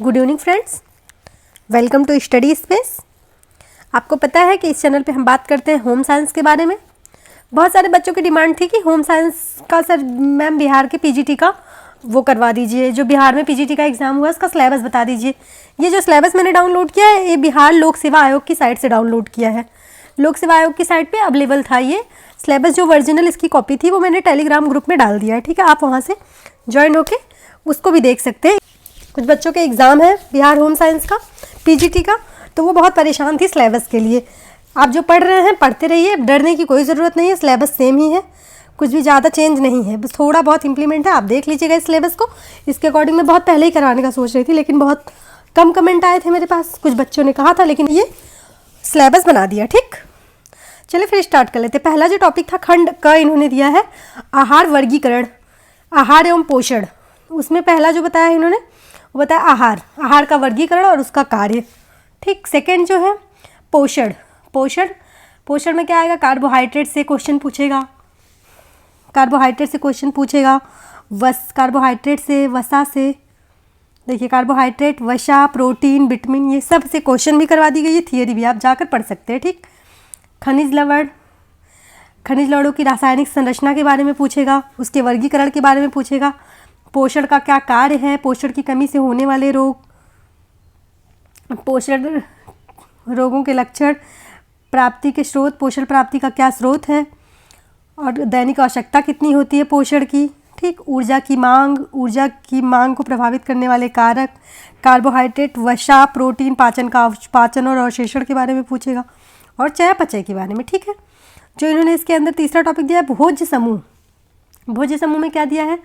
Good evening friends, welcome to study space. आपको पता है कि इस चैनल पे हम बात करते हैं होम साइंस के बारे में। बहुत सारे बच्चों की डिमांड थी कि होम साइंस का सर मैम बिहार के पीजीटी का वो करवा दीजिए, जो बिहार में पीजीटी का एग्ज़ाम हुआ उसका सिलेबस बता दीजिए। ये जो सिलेबस मैंने डाउनलोड किया है ये बिहार लोक सेवा आयोग की साइट से डाउनलोड किया है। लोक सेवा आयोग की साइट पर अवेलेबल था ये सिलेबस। जो ओरिजिनल इसकी कॉपी थी वो मैंने टेलीग्राम ग्रुप में डाल दिया है, ठीक है। आप वहाँ से ज्वाइन होके उसको भी देख सकते हैं। कुछ बच्चों के एग्ज़ाम है बिहार होम साइंस का पीजीटी का, तो वो बहुत परेशान थी सिलेबस के लिए। आप जो पढ़ रहे हैं पढ़ते रहिए, डरने की कोई ज़रूरत नहीं है। सिलेबस सेम ही है, कुछ भी ज़्यादा चेंज नहीं है, बस थोड़ा बहुत इंप्लीमेंट है। आप देख लीजिएगा इस सिलेबस को। इसके अकॉर्डिंग मैं बहुत पहले ही कराने का सोच रही थी, लेकिन बहुत कम कमेंट आए थे मेरे पास। कुछ बच्चों ने कहा था, लेकिन ये सिलेबस बना दिया, ठीक। चलिए फिर स्टार्ट कर लेते। पहला जो टॉपिक था खंड क इन्होंने दिया है आहार वर्गीकरण, आहार एवं पोषण। उसमें पहला जो बताया इन्होंने वो बताया आहार का वर्गीकरण और उसका कार्य, ठीक। सेकंड जो है पोषण, पोषण में क्या आएगा, कार्बोहाइड्रेट से क्वेश्चन पूछेगा, कार्बोहाइड्रेट से, वसा से, देखिए कार्बोहाइड्रेट, वसा, प्रोटीन, विटामिन, ये सब से क्वेश्चन भी करवा दी गई है। थियरी भी आप जाकर पढ़ सकते हैं, ठीक। खनिज लवणों की रासायनिक संरचना के बारे में पूछेगा, उसके वर्गीकरण के बारे में पूछेगा। पोषण का क्या कार्य है, पोषण की कमी से होने वाले रोग, पोषण रोगों के लक्षण, प्राप्ति के स्रोत, पोषण प्राप्ति का क्या स्रोत है, और दैनिक आवश्यकता कितनी होती है पोषण की, ठीक। ऊर्जा की मांग को प्रभावित करने वाले कारक, कार्बोहाइड्रेट, वसा, प्रोटीन, पाचन और अवशोषण के बारे में पूछेगा, और चयापचय के बारे में, ठीक है। जो इन्होंने इसके अंदर तीसरा टॉपिक दिया है भोज्य समूह में क्या दिया है,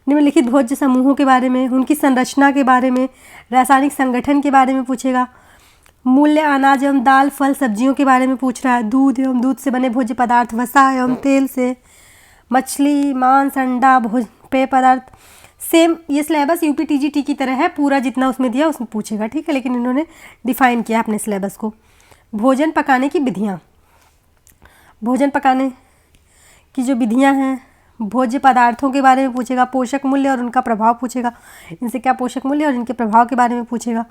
निम्नलिखित भोज्य समूहों के बारे में, उनकी संरचना के बारे में, रासायनिक संगठन के बारे में पूछेगा। मूल्य अनाज एवं दाल, फल, सब्जियों के बारे में पूछ रहा है। दूध एवं दूध से बने भोज्य पदार्थ, वसा एवं तेल से, मछली, मांस, अंडा, पेय पदार्थ। सेम ये सिलेबस यूपी टीजीटी की तरह है, पूरा जितना उसमें दिया उसमें पूछेगा, ठीक है। लेकिन इन्होंने डिफाइन किया अपने सिलेबस को। भोजन पकाने की विधियाँ, भोजन पकाने की जो विधियाँ हैं, भोज्य पदार्थों के बारे में पूछेगा। पोषक मूल्य और उनका प्रभाव पूछेगा, इनसे क्या पोषक मूल्य और इनके प्रभाव के बारे में पूछेगा।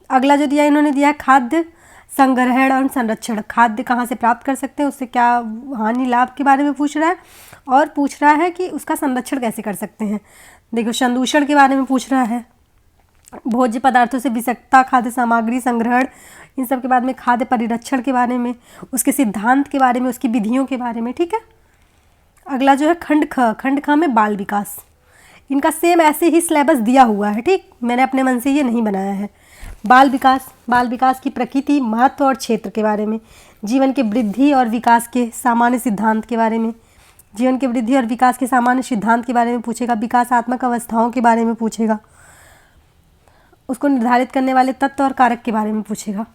अगला जो दिया इन्होंने दिया है खाद्य संग्रहण और संरक्षण, खाद्य कहाँ से प्राप्त कर सकते हैं, उससे क्या हानि लाभ के बारे में पूछ रहा है, और पूछ रहा है कि उसका संरक्षण कैसे कर सकते हैं। देखो संदूषण के बारे में पूछ रहा है, भोज्य पदार्थों से विषाक्तता, खाद्य सामग्री संग्रहण, इन सब के बाद में खाद्य परिरक्षण के बारे में, उसके सिद्धांत के बारे में, उसकी विधियों के बारे में, ठीक है। अगला जो है खंड ख में बाल विकास। इनका सेम ऐसे ही सिलेबस दिया हुआ है, ठीक। मैंने अपने मन से ये नहीं बनाया है। बाल विकास की प्रकृति, महत्व और क्षेत्र के बारे में, जीवन के वृद्धि और विकास के सामान्य सिद्धांत के बारे में, पूछेगा। विकासात्मक अवस्थाओं के बारे में पूछेगा, उसको निर्धारित करने वाले तत्व और कारक के बारे में पूछेगा।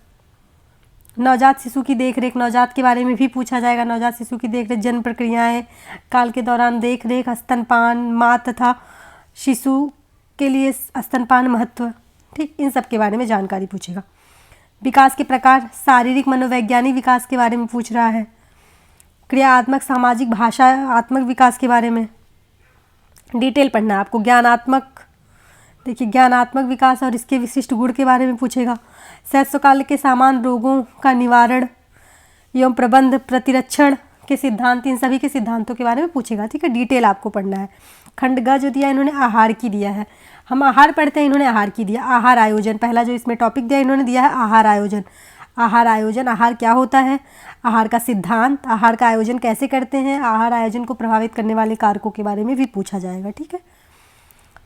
नवजात शिशु की देखरेख, नवजात के बारे में भी पूछा जाएगा। नवजात शिशु की देखरेख, जन्म प्रक्रियाएं, काल के दौरान देखरेख, स्तनपान, माँ तथा शिशु के लिए स्तनपान महत्व, ठीक। इन सब के बारे में जानकारी पूछेगा। विकास के प्रकार, शारीरिक मनोवैज्ञानिक विकास के बारे में पूछ रहा है। क्रियात्मक, सामाजिक, भाषात्मक विकास के बारे में डिटेल पढ़ना है आपको। ज्ञानात्मक विकास और इसके विशिष्ट गुण के बारे में पूछेगा। शैशवकाल के सामान्य रोगों का निवारण एवं प्रबंध, प्रतिरक्षण के सिद्धांत, इन सभी के सिद्धांतों के बारे में पूछेगा, ठीक है। डिटेल आपको पढ़ना है। खंड ग जो दिया इन्होंने आहार की दिया है, हम आहार पढ़ते हैं, इन्होंने आहार की दिया। आहार आयोजन, पहला जो इसमें टॉपिक दिया इन्होंने दिया है आहार आयोजन। आहार क्या होता है, आहार का सिद्धांत, आहार का आयोजन कैसे करते हैं, आहार आयोजन को प्रभावित करने वाले कारकों के बारे में भी पूछा जाएगा, ठीक है।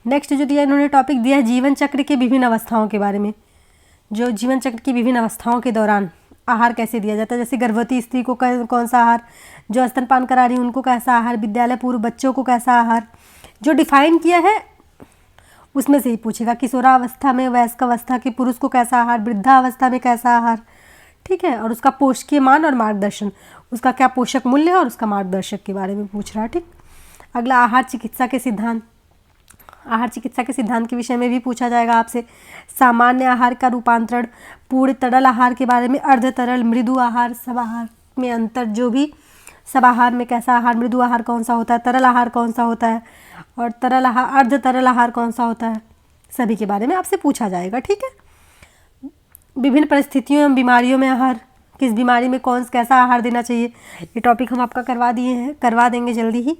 नेक्स्ट जो दिया इन्होंने टॉपिक दिया है जीवन चक्र के विभिन्न अवस्थाओं के बारे में। जो जीवन चक्र की विभिन्न अवस्थाओं के दौरान आहार कैसे दिया जाता है, जैसे गर्भवती स्त्री को कौन सा आहार, जो स्तनपान करा रही है उनको कैसा आहार, विद्यालय पूर्व बच्चों को कैसा आहार, जो डिफाइन किया है उसमें से ही पूछेगा। किशोरावस्था में, वयस्क अवस्था के पुरुष को कैसा आहार, वृद्धावस्था में कैसा आहार, ठीक है। और उसका पोषकीय मान और मार्गदर्शन, उसका क्या पोषक मूल्य है और उसका मार्गदर्शक के बारे में पूछ रहा है, ठीक। अगला आहार चिकित्सा के सिद्धांत, के विषय में भी पूछा जाएगा आपसे। सामान्य आहार का रूपांतरण, पूर्ण तरल आहार के बारे में, अर्ध तरल, मृदु आहार, सब आहार में अंतर, जो भी सब आहार में कैसा आहार, मृदु आहार कौन सा होता है, तरल आहार कौन सा होता है, और अर्ध तरल आहार कौन सा होता है, सभी के बारे में आपसे पूछा जाएगा। ठीक है। विभिन्न परिस्थितियों एवं बीमारियों में आहार, किस बीमारी में कैसा आहार देना चाहिए, ये टॉपिक हम आपका करवा देंगे जल्दी ही।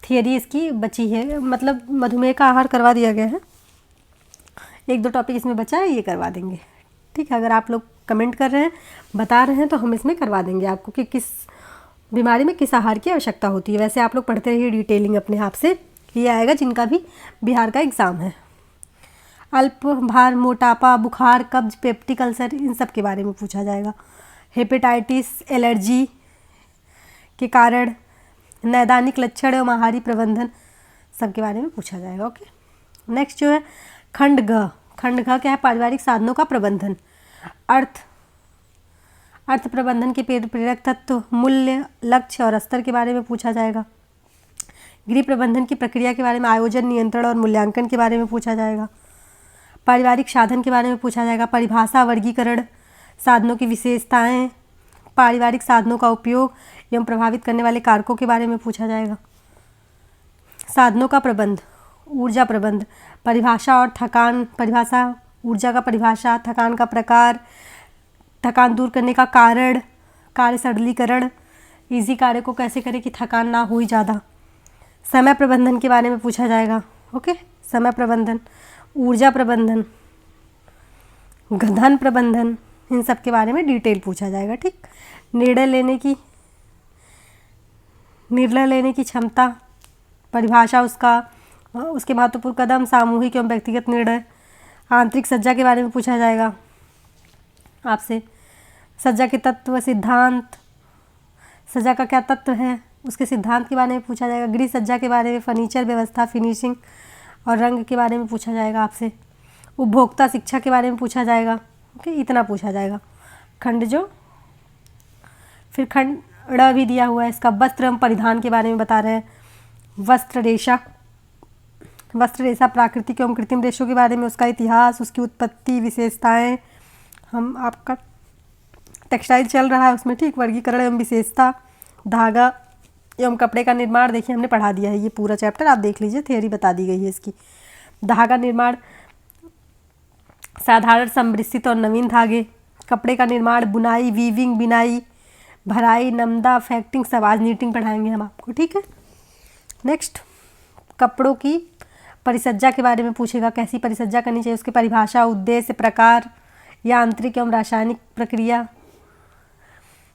थियरी इसकी बची है, मतलब मधुमेह का आहार करवा दिया गया है, 1-2 टॉपिक इसमें बचा है, ये करवा देंगे। ठीक है। अगर आप लोग कमेंट कर रहे हैं, बता रहे हैं, तो हम इसमें करवा देंगे आपको कि किस बीमारी में किस आहार की आवश्यकता होती है। वैसे आप लोग पढ़ते रहिए डिटेलिंग अपने आप से, ये आएगा जिनका भी बिहार का एग्ज़ाम है। अल्प भार, मोटापा, बुखार, कब्ज, पेप्टिक अल्सर, इन सब के बारे में पूछा जाएगा। हेपेटाइटिस, एलर्जी के कारण, नैदानिक लक्षण एवं आहारी प्रबंधन, सब के बारे में पूछा जाएगा। ओके। नेक्स्ट जो है खंड घ। खंड घ क्या है? पारिवारिक साधनों का प्रबंधन। अर्थ प्रबंधन के प्रेरक तत्व, मूल्य, लक्ष्य और स्तर के बारे में पूछा जाएगा। गृह प्रबंधन की प्रक्रिया के बारे में, आयोजन, नियंत्रण और मूल्यांकन के बारे में पूछा जाएगा। पारिवारिक साधन के बारे में पूछा जाएगा। परिभाषा, वर्गीकरण, साधनों की विशेषताएं, पारिवारिक साधनों का उपयोग एवं प्रभावित करने वाले कारकों के बारे में पूछा जाएगा। साधनों का प्रबंध, ऊर्जा प्रबंध, परिभाषा और थकान, परिभाषा, ऊर्जा का परिभाषा, थकान का प्रकार, थकान दूर करने का कारण, कार्य सरलीकरण, इजी कार्य को कैसे करें कि थकान ना हो ज़्यादा। समय प्रबंधन के बारे में पूछा जाएगा। ओके। समय प्रबंधन, ऊर्जा प्रबंधन, धन प्रबंधन, इन सब के बारे में डिटेल पूछा जाएगा। ठीक। निर्णय लेने की क्षमता, परिभाषा उसके महत्वपूर्ण कदम, सामूहिक एवं व्यक्तिगत निर्णय। आंतरिक सज्जा के बारे में पूछा जाएगा आपसे। सज्जा के तत्व, सिद्धांत, सज्जा का क्या तत्व है, उसके सिद्धांत के बारे में पूछा जाएगा। गृह सज्जा के बारे में, फर्नीचर व्यवस्था, फिनिशिंग और रंग के बारे में पूछा जाएगा आपसे। उपभोक्ता शिक्षा के बारे में पूछा जाएगा। ओके। इतना पूछा जाएगा। फिर खंड ड़ भी दिया हुआ है इसका, वस्त्र एवं परिधान के बारे में बता रहे हैं। वस्त्र रेशा प्राकृतिक एवं कृत्रिम रेशों के बारे में, उसका इतिहास, उसकी उत्पत्ति, विशेषताएं। हम आपका टेक्सटाइल चल रहा है उसमें। ठीक। वर्गीकरण एवं विशेषता, धागा एवं कपड़े का निर्माण, देखिए हमने पढ़ा दिया है ये पूरा चैप्टर, आप देख लीजिए, थियरी बता दी गई है इसकी। धागा निर्माण, साधारण, समृद्धित और नवीन धागे, कपड़े का निर्माण, बुनाई, वीविंग, बिनाई, भराई, नमदा, फैक्टिंग, सब आज नीटिंग पढ़ाएंगे हम आपको। ठीक है। नेक्स्ट, कपड़ों की परिसज्जा के बारे में पूछेगा, कैसी परिसज्जा करनी चाहिए, उसकी परिभाषा, उद्देश्य, प्रकार, यांत्रिक एवं रासायनिक प्रक्रिया।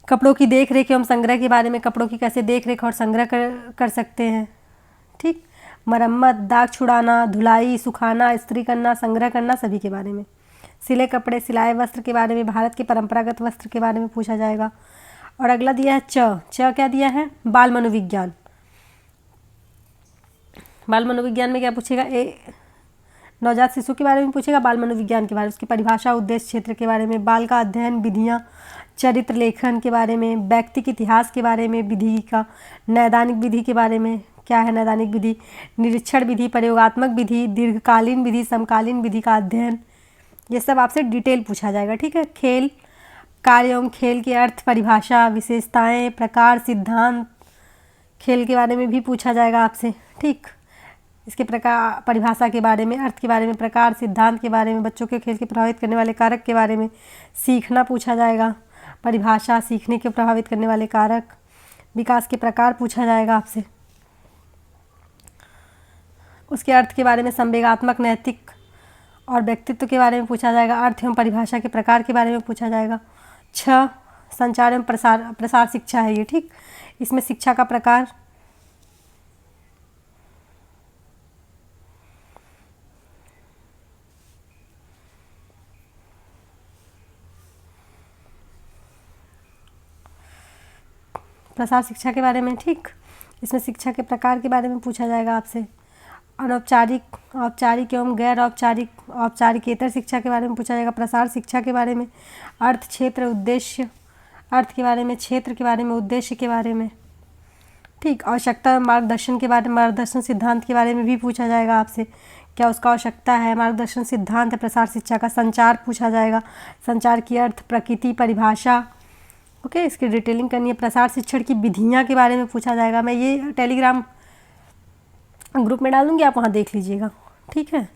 कपड़ों की देख रेख एवं संग्रह के बारे में, कपड़ों की कैसे देख रेख और संग्रह कर सकते हैं। ठीक। मरम्मत, दाग छुड़ाना, धुलाई, सुखाना, इस्त्री करना, संग्रह करना, सभी के बारे में। सिले कपड़े, सिलाए वस्त्र के बारे में, भारत के परंपरागत वस्त्र के बारे में पूछा जाएगा। और अगला दिया है च क्या दिया है? बाल मनोविज्ञान। बाल मनोविज्ञान में क्या पूछेगा? नवजात शिशु के बारे में पूछेगा, बाल मनोविज्ञान के बारे में, उसकी परिभाषा, उद्देश्य, क्षेत्र के बारे में, बाल का अध्ययन, विधियाँ, चरित्र लेखन के बारे में, व्यक्तिक इतिहास के बारे में, विधि का, नैदानिक विधि के बारे में, क्या है नैदानिक विधि, निरीक्षण विधि, प्रयोगात्मक विधि, दीर्घकालीन विधि, समकालीन विधि का अध्ययन, ये सब आपसे डिटेल पूछा जाएगा। ठीक है। खेल, कार्य एवं खेल के अर्थ, परिभाषा, विशेषताएं, प्रकार, सिद्धांत, खेल के बारे में भी पूछा जाएगा आपसे। ठीक। इसके प्रकार, परिभाषा के बारे में, अर्थ के बारे में, प्रकार, सिद्धांत के बारे में, बच्चों के खेल के प्रभावित करने वाले कारक के बारे में, सीखना पूछा जाएगा, परिभाषा, सीखने के प्रभावित करने वाले कारक, विकास के प्रकार पूछा जाएगा आपसे, उसके अर्थ के बारे में, संवेगात्मक, नैतिक और व्यक्तित्व के बारे में पूछा जाएगा, अर्थ एवं परिभाषा के प्रकार के बारे में पूछा जाएगा। संचार एवं प्रसार शिक्षा है ये। ठीक। इसमें शिक्षा का प्रकार, प्रसार शिक्षा के बारे में। ठीक। इसमें शिक्षा के प्रकार के बारे में पूछा जाएगा आपसे। अनौपचारिक, औपचारिक एवं गैर औपचारिक, औपचारिकेतर शिक्षा के बारे में पूछा जाएगा। प्रसार शिक्षा के बारे में, अर्थ, क्षेत्र, उद्देश्य, अर्थ के बारे में, क्षेत्र के बारे में, उद्देश्य के बारे में। ठीक। आवश्यकता, मार्गदर्शन के बारे में, मार्गदर्शन सिद्धांत के बारे में भी पूछा जाएगा आपसे, क्या उसका आवश्यकता है, मार्गदर्शन सिद्धांत है प्रसार शिक्षा का। संचार पूछा जाएगा, संचार की अर्थ, प्रकृति, परिभाषा। ओके। इसकी डिटेलिंग करनी है। प्रसार शिक्षण की विधियाँ के बारे में पूछा जाएगा। मैं ये टेलीग्राम ग्रुप में डालूंगी, आप वहाँ देख लीजिएगा। ठीक है।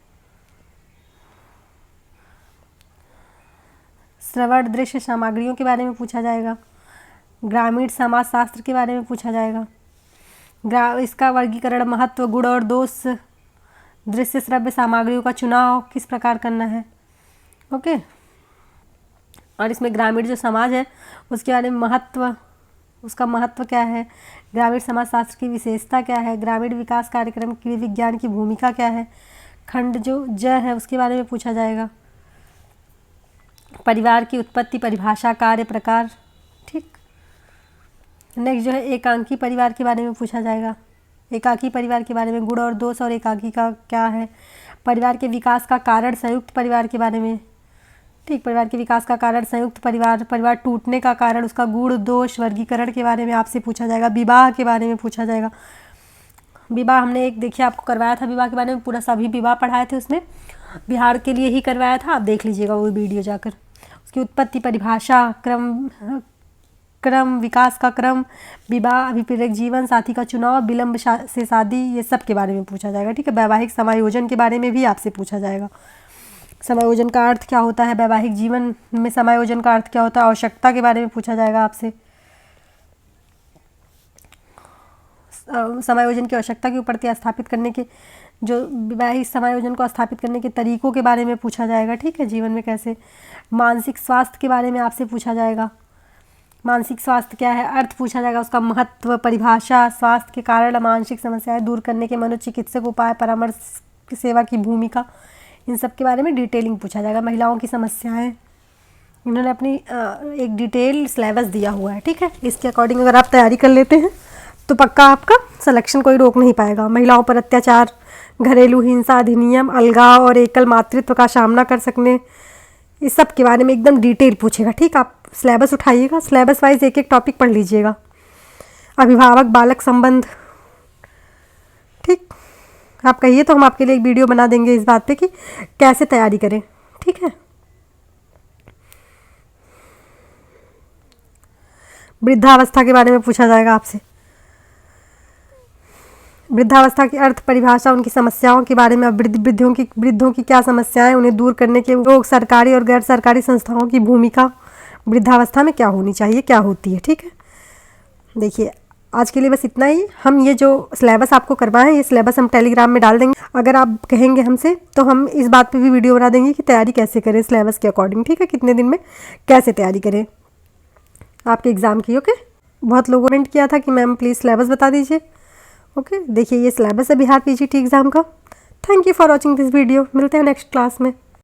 श्रवण दृश्य सामग्रियों के बारे में पूछा जाएगा। ग्रामीण समाजशास्त्र के बारे में पूछा जाएगा। इसका वर्गीकरण, महत्व, गुण और दोष, दृश्य श्रव्य सामग्रियों का चुनाव किस प्रकार करना है। ओके। और इसमें ग्रामीण जो समाज है उसके बारे में महत्व, उसका महत्व क्या है, ग्रामीण समाजशास्त्र की विशेषता क्या है, ग्रामीण विकास कार्यक्रम की विज्ञान की भूमिका क्या है, खंड जो ज है उसके बारे में पूछा जाएगा। परिवार की उत्पत्ति, परिभाषा, कार्य, प्रकार। ठीक। नेक्स्ट जो है एकांकी परिवार के बारे में पूछा जाएगा। एकाकी परिवार के बारे में, गुण और दोष और एकाकी का क्या है। परिवार के विकास का कारण, संयुक्त परिवार के बारे में। ठीक। परिवार के विकास का कारण, संयुक्त परिवार, परिवार टूटने का कारण, उसका गुण दोष, वर्गीकरण के बारे में आपसे पूछा जाएगा। विवाह के बारे में पूछा जाएगा। विवाह हमने एक देखिए आपको करवाया था, विवाह के बारे में पूरा सभी विवाह पढ़ाए थे, उसमें बिहार के लिए ही करवाया था, आप देख लीजिएगा वो वीडियो जाकर। उसकी उत्पत्ति, परिभाषा, क्रम, विकास का क्रम, विवाह, अभिप्रेत जीवन साथी का चुनाव, विलंब से शादी, ये सब के बारे में पूछा जाएगा। ठीक है। वैवाहिक समायोजन के बारे में भी आपसे पूछा जाएगा। समायोजन का अर्थ क्या होता है, वैवाहिक जीवन में समायोजन का अर्थ क्या होता है, आवश्यकता के बारे में पूछा जाएगा आपसे। समायोजन की आवश्यकता के ऊपर स्थापित करने के, जो वैवाहिक समायोजन को स्थापित करने के तरीकों के बारे में पूछा जाएगा। ठीक है। जीवन में कैसे। मानसिक स्वास्थ्य के बारे में आपसे पूछा जाएगा। मानसिक स्वास्थ्य क्या है, अर्थ पूछा जाएगा, उसका महत्व, परिभाषा, स्वास्थ्य के कारण, मानसिक समस्याएं दूर करने के मनोचिकित्सक उपाय, परामर्श सेवा की भूमिका, इन सब के बारे में डिटेलिंग पूछा जाएगा। महिलाओं की समस्याएं, इन्होंने अपनी एक डिटेल सिलेबस दिया हुआ है। ठीक है। इसके अकॉर्डिंग अगर आप तैयारी कर लेते हैं तो पक्का आपका सिलेक्शन कोई रोक नहीं पाएगा। महिलाओं पर अत्याचार, घरेलू हिंसा अधिनियम, अलगाव और एकल मातृत्व का सामना कर सकने, इस सब के बारे में एकदम डिटेल पूछेगा। ठीक। आप सिलेबस उठाइएगा, सिलेबस वाइज एक एक टॉपिक पढ़ लीजिएगा। अभिभावक बालक संबंध। ठीक। आप कहिए तो हम आपके लिए एक वीडियो बना देंगे इस बात पे कि कैसे तैयारी करें। ठीक है। वृद्धावस्था के बारे में पूछा जाएगा आपसे। वृद्धावस्था की अर्थ, परिभाषा, उनकी समस्याओं के बारे में, वृद्धों की क्या समस्याएं, उन्हें दूर करने के लोग, सरकारी और गैर सरकारी संस्थाओं की भूमिका, वृद्धावस्था में क्या होनी चाहिए, क्या होती है। ठीक है। देखिए आज के लिए बस इतना ही। हम ये जो सिलेबस आपको करवाएं, ये सिलेबस हम टेलीग्राम में डाल देंगे। अगर आप कहेंगे हमसे तो हम इस बात पे भी वीडियो बना देंगे कि तैयारी कैसे करें सिलेबस के अकॉर्डिंग। ठीक है। कितने दिन में कैसे तैयारी करें आपके एग्ज़ाम की। ओके। बहुत लोगों ने कमेंट किया था कि मैम प्लीज़ सिलेबस बता दीजिए। ओके। देखिए ये सिलेबस है बिहार पीजीटी एग्ज़ाम का। Thank you for watching this video. मिलते हैं नेक्स्ट क्लास में।